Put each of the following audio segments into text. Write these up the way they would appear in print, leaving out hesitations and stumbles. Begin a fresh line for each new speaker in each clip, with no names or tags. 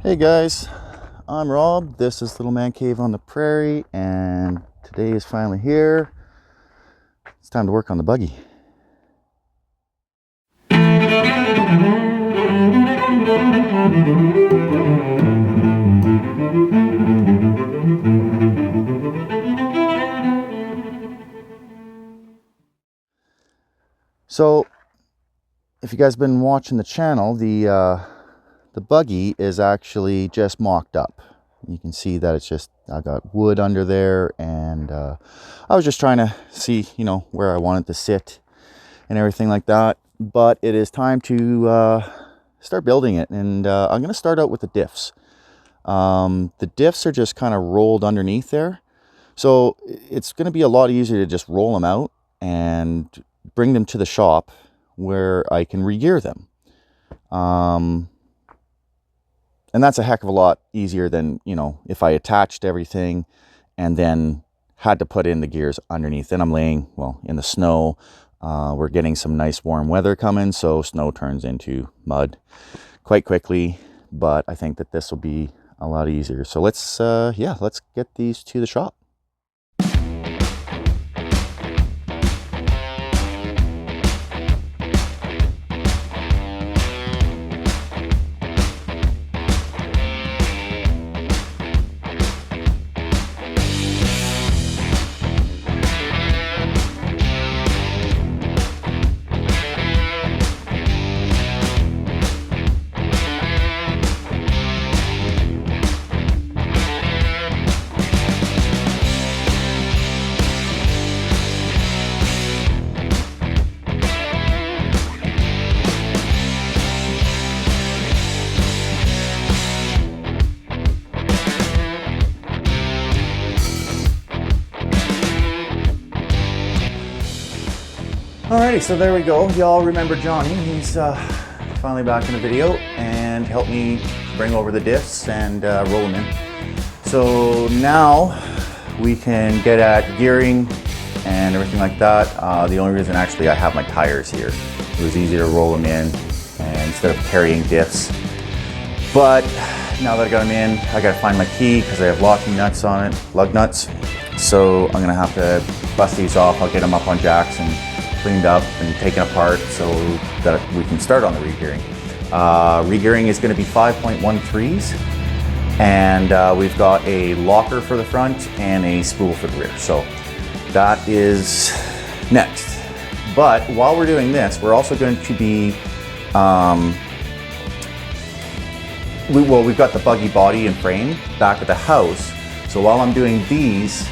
Hey guys, I'm Rob. This is Little Man Cave on the Prairie, and today is finally here. It's time to work on the buggy. So, if you guys have been watching the channel, the buggy is actually just mocked up. You can see that I got wood under there, and I was just trying to see, where I wanted to sit and everything like that. But it is time to start building it, and I'm going to start out with the diffs. The diffs are just kind of rolled underneath there, so it's going to be a lot easier to just roll them out and bring them to the shop where I can re-gear them. And that's a heck of a lot easier than, if I attached everything and then had to put in the gears underneath. Then I'm laying, in the snow. We're getting some nice warm weather coming, so snow turns into mud quite quickly. But I think that this will be a lot easier. So let's get these to the shop. Alrighty, so there we go. Y'all remember Johnny. He's finally back in the video and helped me bring over the diffs and roll them in. So now we can get at gearing and everything like that. The only reason actually I have my tires here. It was easier to roll them in and instead of carrying diffs. But now that I got them in, I gotta find my key because I have locking nuts on it, lug nuts. So I'm gonna have to bust these off. I'll get them up on jacks and cleaned up and taken apart so that we can start on the re-gearing. Re-gearing is going to be 5.13s, and we've got a locker for the front and a spool for the rear. So that is next. But while we're doing this, we're also going to be we've got the buggy body and frame back at the house. So while I'm doing these,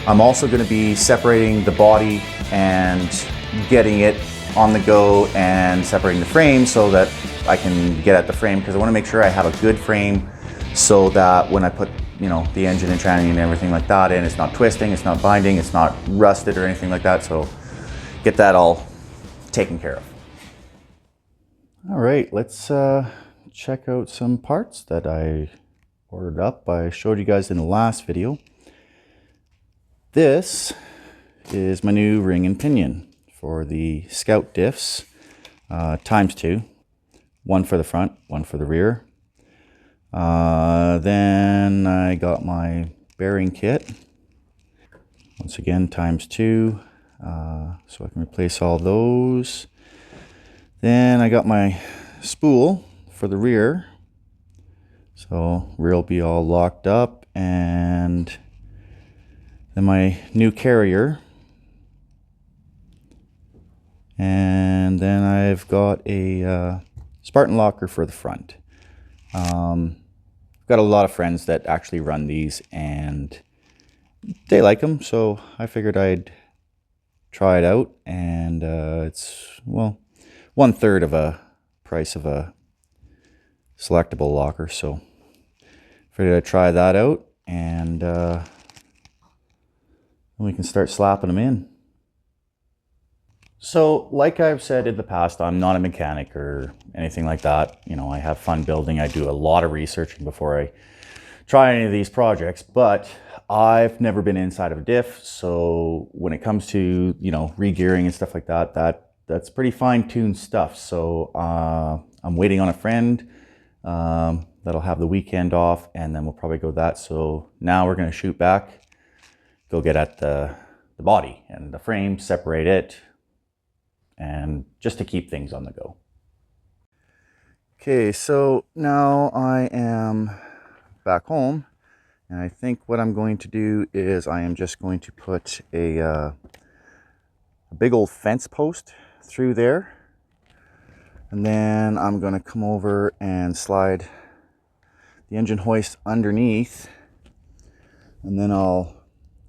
I'm also going to be separating the body and getting it on the go and separating the frame so that I can get at the frame, because I want to make sure I have a good frame so that when I put the engine and tranny and everything like that in, it's not twisting, it's not binding, it's not rusted or anything like that. So get that all taken care of. All right, let's check out some parts that I ordered up. I showed you guys in the last video. This is my new ring and pinion for the Scout diffs, ×2. One for the front, one for the rear. Then I got my bearing kit. Once again, ×2, so I can replace all those. Then I got my spool for the rear. So rear will be all locked up, and then my new carrier. And then I've got a Spartan locker for the front. I've got a lot of friends that actually run these and they like them, so I figured I'd try it out. And it's, 1/3 of a price of a selectable locker, so figured I'd try that out, and we can start slapping them in. So, like I've said in the past, I'm not a mechanic or anything like that. I have fun building. I do a lot of researching before I try any of these projects, but I've never been inside of a diff. So when it comes to, re-gearing and stuff like that, that's pretty fine-tuned stuff. So I'm waiting on a friend That'll have the weekend off, and then we'll probably go that. So now we're going to shoot back, go get at the body and the frame, separate it, and just to keep things on the go. Okay, so now I am back home, and I think what I'm going to do is I am just going to put a big old fence post through there, and then I'm going to come over and slide the engine hoist underneath, and then I'll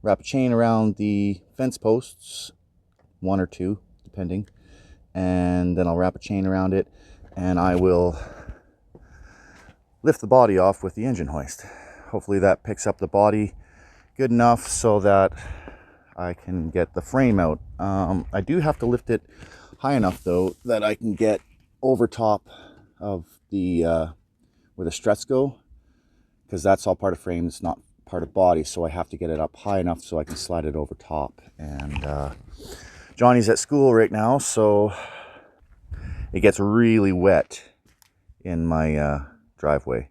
wrap a chain around the fence posts, 1 or 2 depending, and then I'll wrap a chain around it, and I will lift the body off with the engine hoist. Hopefully that picks up the body good enough so that I can get the frame out. I do have to lift it high enough though that I can get over top of the where the struts go, because that's all part of frame, it's not part of body, so I have to get it up high enough so I can slide it over top. And Johnny's at school right now, so it gets really wet in my driveway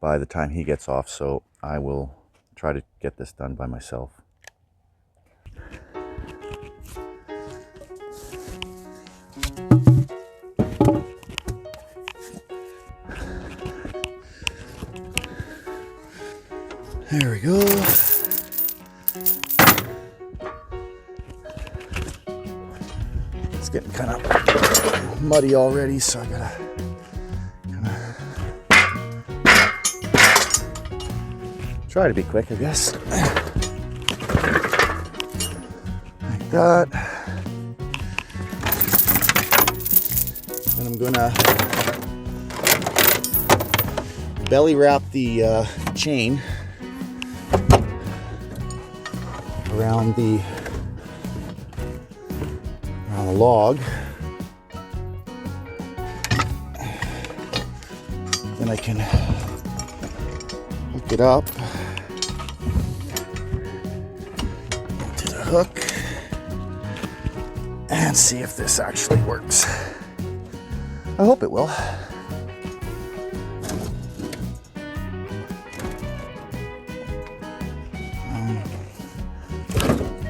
by the time he gets off, so I will try to get this done by myself. There we go. It's getting kind of muddy already, so I gotta try to be quick, I guess. Like that. And I'm gonna belly wrap the chain around the log. Then I can hook it up to the hook and see if this actually works. I hope it will.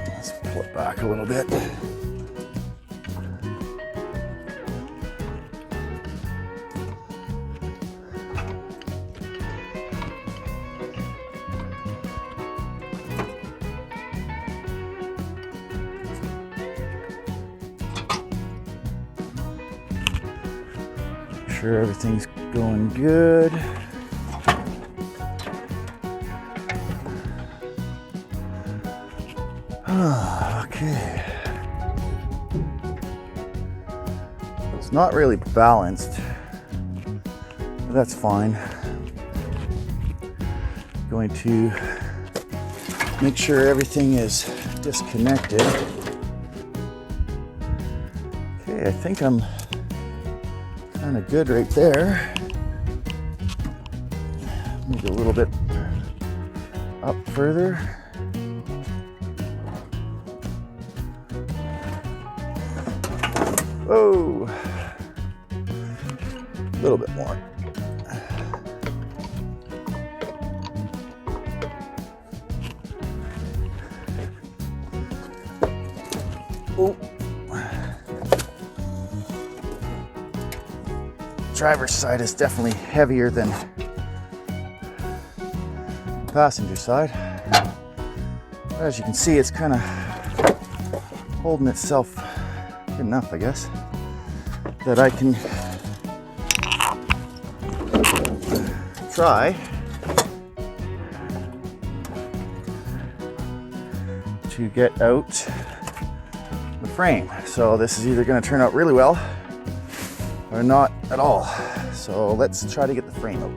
Let's pull it back a little bit. Sure everything's going good. Okay. It's not really balanced, but that's fine. Going to make sure everything is disconnected. Okay, I think I'm kind of good right there. Move a little bit up further. Whoa! A little bit more. Oh. Driver's side is definitely heavier than the passenger side. But as you can see, it's kind of holding itself good enough, I guess, that I can try to get out the frame. So this is either going to turn out really well or not at all. So let's try to get the frame out.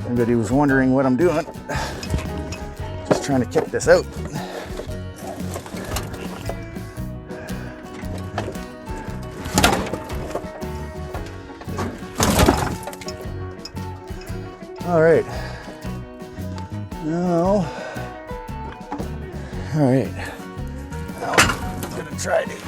Anybody was wondering what I'm doing, just trying to kick this out. All right. Now, all right. Now I'm gonna try to.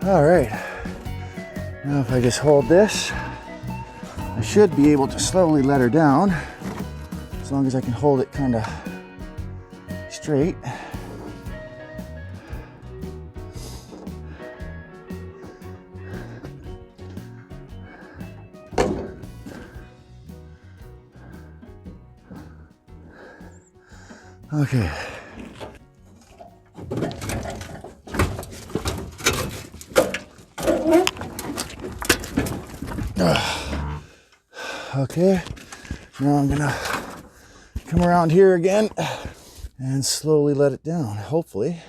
All right. Now if I just hold this, I should be able to slowly let her down, as long as I can hold it kind of straight. Okay. Okay, now I'm gonna come around here again and slowly let it down, hopefully,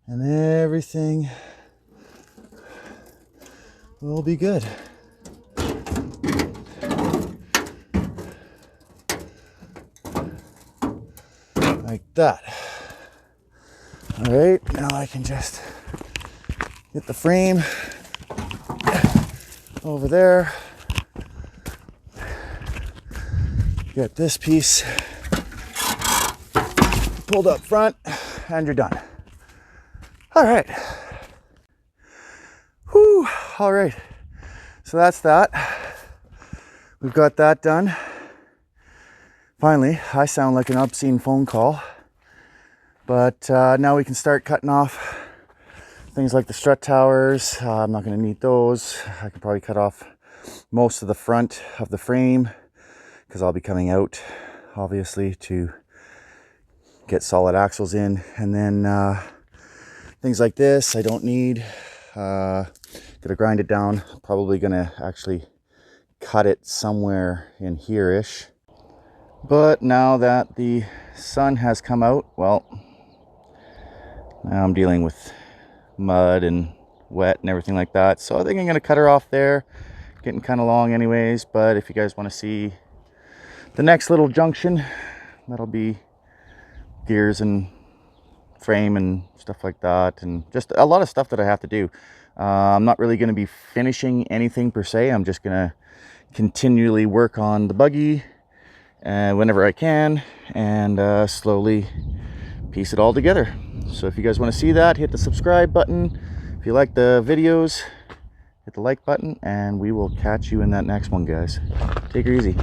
and everything will be good. Like that. All right, now I can just get the frame over there. Get this piece pulled up front, and you're done. All right. Whew. All right. So that's that. We've got that done. Finally, I sound like an obscene phone call. But now we can start cutting off things like the strut towers. I'm not going to need those. I could probably cut off most of the front of the frame, because I'll be coming out, obviously, to get solid axles in. And then things like this, I don't need. Gonna grind it down. Probably gonna actually cut it somewhere in here-ish. But now that the sun has come out, well, now I'm dealing with mud and wet and everything like that. So I think I'm gonna cut her off there. Getting kind of long anyways, but if you guys want to see the next little junction, that'll be gears and frame and stuff like that, and just a lot of stuff that I have to do. I'm not really going to be finishing anything per se. I'm just going to continually work on the buggy whenever I can, and slowly piece it all together. So if you guys want to see that, hit the subscribe button. If you like the videos, hit the like button, and we will catch you in that next one, guys. Take her easy.